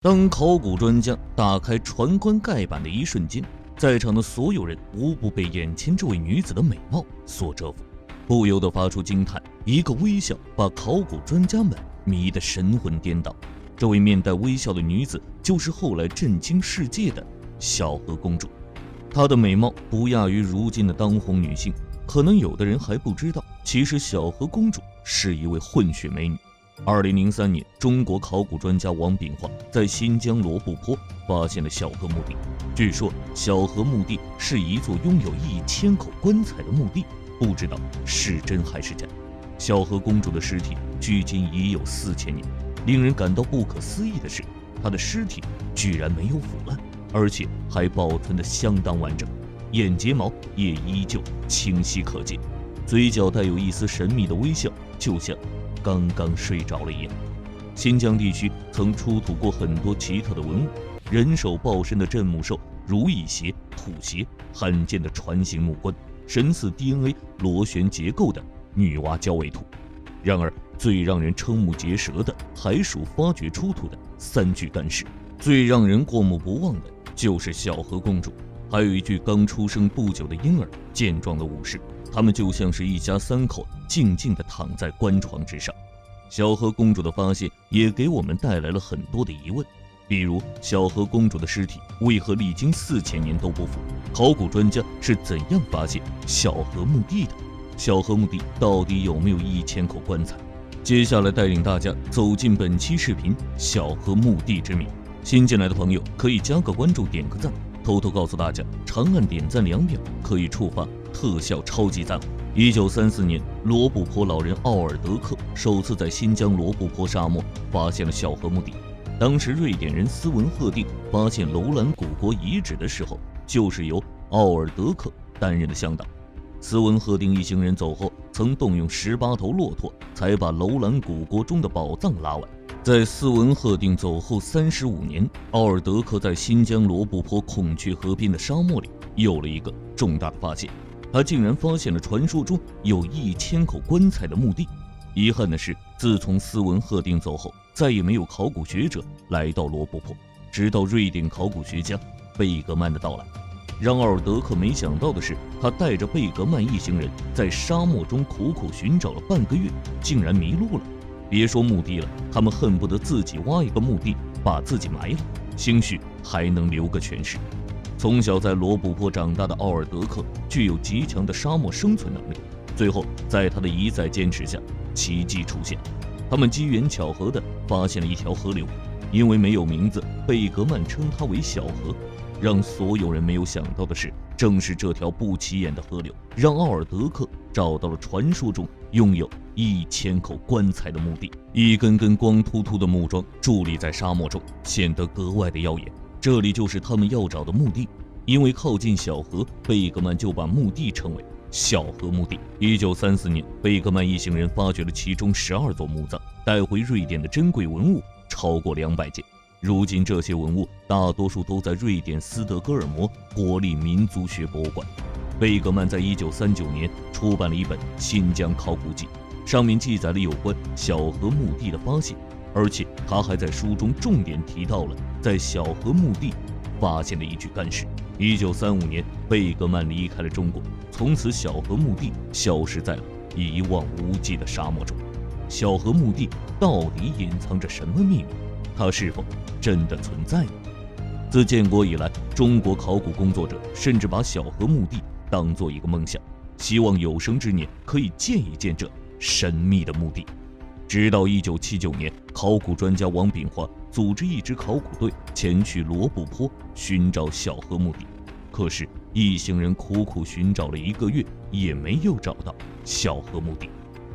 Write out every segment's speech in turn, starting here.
当考古专家打开船棺盖板的一瞬间，在场的所有人无不被眼前这位女子的美貌所折服，不由得发出惊叹。一个微笑把考古专家们迷得神魂颠倒。这位面带微笑的女子就是后来震惊世界的小河公主。她的美貌不亚于如今的当红女性，可能有的人还不知道，其实小河公主是一位混血美女。2003年，中国考古专家王炳华在新疆罗布泊发现了小河墓地。据说小河墓地是一座拥有1000口棺材的墓地，不知道是真还是假。小河公主的尸体距今已有4000年，令人感到不可思议的是，她的尸体居然没有腐烂，而且还保存得相当完整，眼睫毛也依旧清晰可见，嘴角带有一丝神秘的微笑，就像刚刚睡着了一样。新疆地区曾出土过很多奇特的文物，人手抱身的镇墓兽、如意鞋、土鞋，罕见的船形木棺，神似 DNA 螺旋结构的女娲交尾图。然而最让人瞠目结舌的还属发掘出土的3具干尸，最让人过目不忘的就是小河公主，还有一具刚出生不久的婴儿，健壮的武士，他们就像是一家3口静静地躺在棺床之上。小河公主的发现也给我们带来了很多的疑问，比如小河公主的尸体为何历经4000年都不腐？考古专家是怎样发现小河墓地的？小河墓地到底有没有1000口棺材？接下来带领大家走进本期视频小河墓地之谜。新进来的朋友可以加个关注，点个赞，偷偷告诉大家，长按点赞2秒可以触发特效超级赞。1934年，罗布泊老人奥尔德克首次在新疆罗布泊沙漠发现了小河墓地。当时瑞典人斯文赫定发现楼兰古国遗址的时候，就是由奥尔德克担任的向导。斯文赫定一行人走后，曾动用18头骆驼才把楼兰古国中的宝藏拉完。在斯文赫定走后35年，奥尔德克在新疆罗布泊孔雀河边的沙漠里有了一个重大的发现，他竟然发现了传说中有1000口棺材的墓地。遗憾的是，自从斯文赫定走后，再也没有考古学者来到罗布泊，直到瑞典考古学家贝格曼的到来。让奥尔德克没想到的是，他带着贝格曼一行人在沙漠中苦苦寻找了半个月，竟然迷路了。别说墓地了，他们恨不得自己挖一个墓地把自己埋了，兴许还能留个全尸。从小在罗布泊长大的奥尔德克具有极强的沙漠生存能力，最后在他的一再坚持下，奇迹出现。他们机缘巧合地发现了一条河流，因为没有名字，贝格曼称它为小河。让所有人没有想到的是，正是这条不起眼的河流，让奥尔德克找到了传说中拥有1000口棺材的墓地。一根根光秃秃的木桩伫立在沙漠中，显得格外的耀眼。这里就是他们要找的墓地。因为靠近小河，贝格曼就把墓地称为小河墓地。1934年，贝格曼一行人发掘了其中12座墓葬，带回瑞典的珍贵文物超过200件。如今这些文物大多数都在瑞典斯德哥尔摩国立民族学博物馆。贝格曼在1939年出版了一本《新疆考古记》，上面记载了有关小河墓地的发现，而且他还在书中重点提到了在小河墓地发现的一具干尸。1935年，贝格曼离开了中国，从此小河墓地消失在了一望无际的沙漠中。小河墓地到底隐藏着什么秘密？它是否真的存在呢？自建国以来，中国考古工作者甚至把小河墓地当作一个梦想，希望有生之年可以见一见这神秘的墓地。直到1979年，考古专家王炳华组织一支考古队前去罗布泊寻找小河墓地，可是一行人苦苦寻找了1个月，也没有找到小河墓地。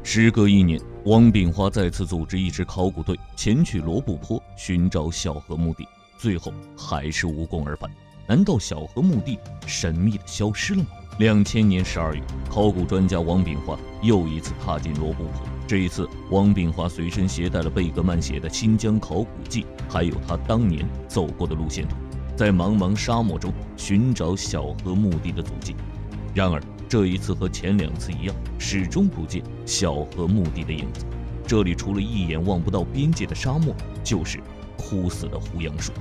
时隔1年，王炳华再次组织一支考古队前去罗布泊寻找小河墓地，最后还是无功而返。难道小河墓地神秘的消失了吗？2000年12月，考古专家王炳华又一次踏进罗布泊。这一次，王炳华随身携带了贝格曼写的《新疆考古记》，还有他当年走过的路线图，在茫茫沙漠中寻找小河墓地的足迹。然而这一次和前2次一样，始终不见小河墓地的影子。这里除了一眼望不到边界的沙漠，就是枯死的胡杨树。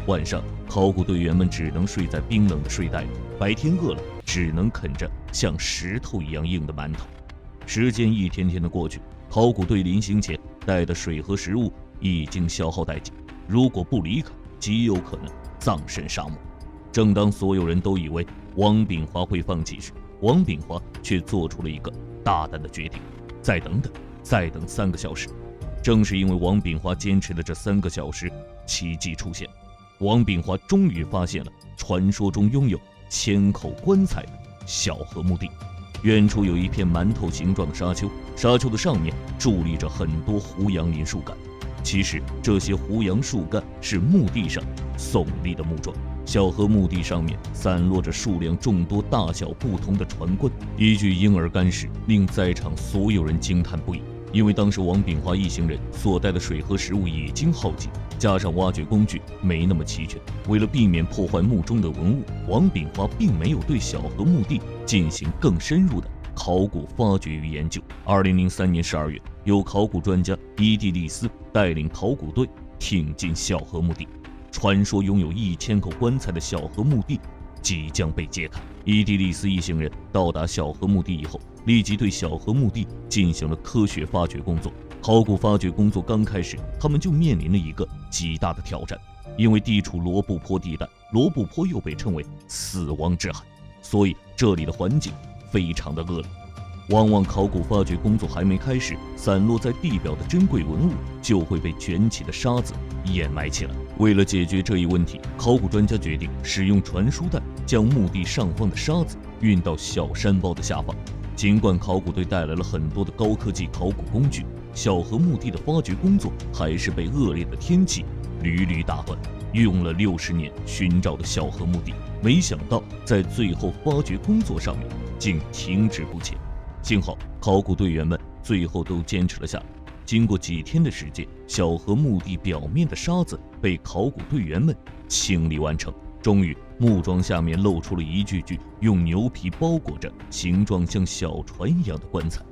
晚上，考古队员们只能睡在冰冷的睡袋里，白天饿了只能啃着像石头一样硬的馒头。时间一天天的过去，考古队临行前带的水和食物已经消耗殆尽，如果不离开，极有可能葬身沙漠。正当所有人都以为王炳华会放弃时，王炳华却做出了一个大胆的决定：再等等，再等3个小时。正是因为王炳华坚持的这3个小时，奇迹出现。王炳华终于发现了传说中拥有1000口棺材的小河墓地。远处有一片馒头形状的沙丘，沙丘的上面伫立着很多胡杨林树干。其实这些胡杨树干是墓地上耸立的木桩。小河墓地上面散落着数量众多、大小不同的船棺。一具婴儿干尸令在场所有人惊叹不已，因为当时王炳华一行人所带的水和食物已经耗尽，加上挖掘工具没那么齐全，为了避免破坏墓中的文物，王炳华并没有对小河墓地进行更深入的考古发掘与研究。2003年12月，有考古专家伊蒂利斯带领考古队挺进小河墓地。传说拥有1000口棺材的小河墓地即将被揭开。伊蒂利斯一行人到达小河墓地以后，立即对小河墓地进行了科学发掘工作。考古发掘工作刚开始，他们就面临了一个极大的挑战，因为地处罗布泊地带，罗布泊又被称为死亡之海，所以这里的环境非常的恶劣。往往考古发掘工作还没开始，散落在地表的珍贵文物就会被卷起的沙子掩埋起来。为了解决这一问题，考古专家决定使用传输带将墓地上方的沙子运到小山包的下方。尽管考古队带来了很多的高科技考古工具，小河墓地的发掘工作还是被恶劣的天气屡屡打断。用了60年寻找的小河墓地，没想到在最后发掘工作上面竟停滞不前。幸好考古队员们最后都坚持了下来。经过几天的时间，小河墓地表面的沙子被考古队员们清理完成。终于，木桩下面露出了一具具用牛皮包裹着、形状像小船一样的棺材。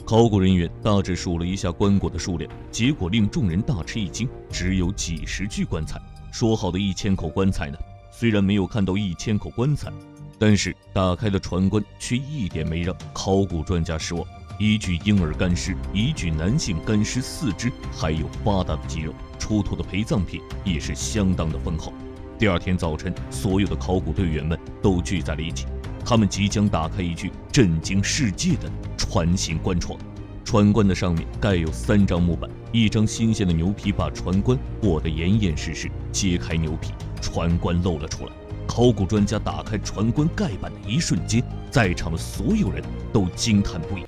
考古人员大致数了一下棺椁的数量，结果令众人大吃一惊，只有几十具棺材。说好的1000口棺材呢？虽然没有看到1000口棺材，但是打开的船棺却一点没让考古专家失望。一具婴儿干尸，一具男性干尸4肢，还有发达的肌肉，出土的陪葬品也是相当的丰厚。第二天早晨，所有的考古队员们都聚在了一起，他们即将打开一具震惊世界的船形棺床。船棺的上面盖有3张木板，一张新鲜的牛皮把船棺裹得严严实实。揭开牛皮，船棺露了出来。考古专家打开船棺盖板的一瞬间，在场的所有人都惊叹不已，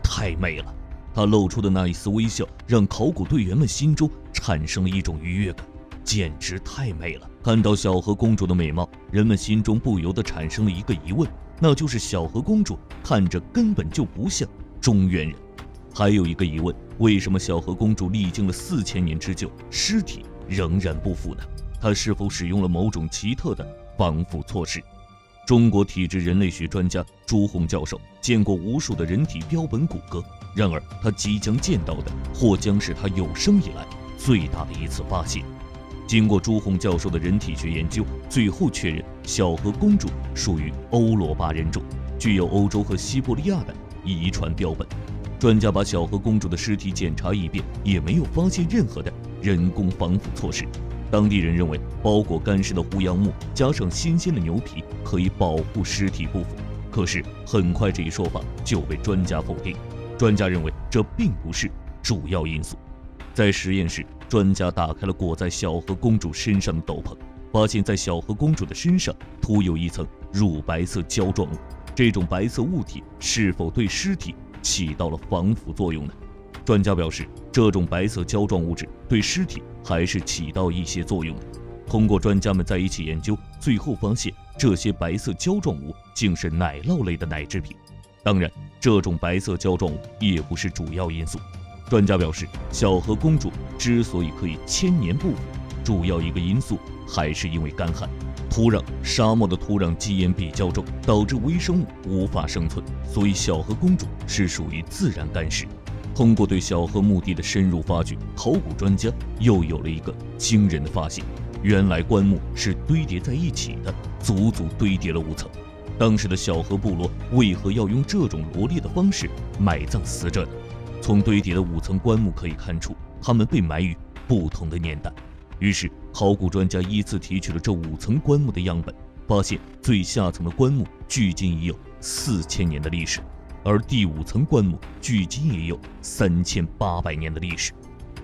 太美了！他露出的那一丝微笑，让考古队员们心中产生了一种愉悦感，简直太美了。看到小河公主的美貌，人们心中不由得产生了一个疑问，那就是小河公主看着根本就不像中原人。还有一个疑问，为什么小河公主历经了4000年之久，尸体仍然不腐呢？她是否使用了某种奇特的防腐措施？中国体质人类学专家朱红教授见过无数的人体标本骨骼，然而他即将见到的或将是他有生以来最大的一次发现。经过朱红教授的人体学研究，最后确认小河公主属于欧罗巴人种，具有欧洲和西伯利亚的遗传标本。专家把小河公主的尸体检查一遍，也没有发现任何的人工防腐措施。当地人认为，包裹干尸的胡杨木加上新鲜的牛皮可以保护尸体不腐，可是很快这一说法就被专家否定。专家认为这并不是主要因素。在实验室，专家打开了裹在小河公主身上的斗篷，发现在小河公主的身上涂有一层乳白色胶状物。这种白色物体是否对尸体起到了防腐作用呢？专家表示，这种白色胶状物质对尸体还是起到一些作用的。通过专家们在一起研究，最后发现这些白色胶状物竟是奶酪类的奶制品。当然，这种白色胶状物也不是主要因素。专家表示，小河公主之所以可以1000年不腐，主要一个因素还是因为干旱。沙漠的土壤基岩比较重，导致微生物无法生存，所以小河公主是属于自然干尸。通过对小河墓地的深入发掘，考古专家又有了一个惊人的发现：原来棺木是堆叠在一起的，足足堆叠了5层。当时的小河部落为何要用这种罗列的方式埋葬死者呢？从堆叠的5层棺木可以看出，他们被埋于不同的年代。于是，考古专家依次提取了这5层棺木的样本，发现最下层的棺木距今已有4000年的历史，而第5层棺木距今也有3800年的历史。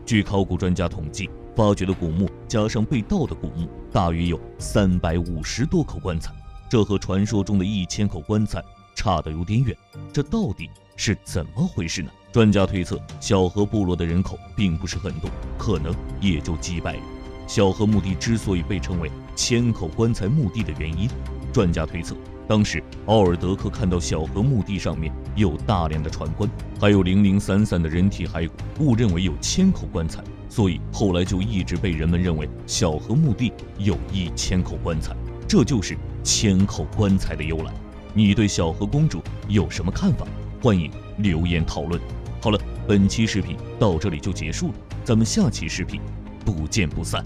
据考古专家统计，发掘的古墓加上被盗的古墓，大约有350多口棺材，这和传说中的1000口棺材差得有点远。这到底是怎么回事呢？专家推测，小河部落的人口并不是很多，可能也就几百人。小河墓地之所以被称为1000口棺材墓地的原因，专家推测，当时奥尔德克看到小河墓地上面有大量的船棺，还有零零散散的人体骸骨，误认为有1000口棺材，所以后来就一直被人们认为小河墓地有1000口棺材，这就是1000口棺材的由来。你对小河公主有什么看法？欢迎留言讨论。好了，本期视频到这里就结束了，咱们下期视频不见不散。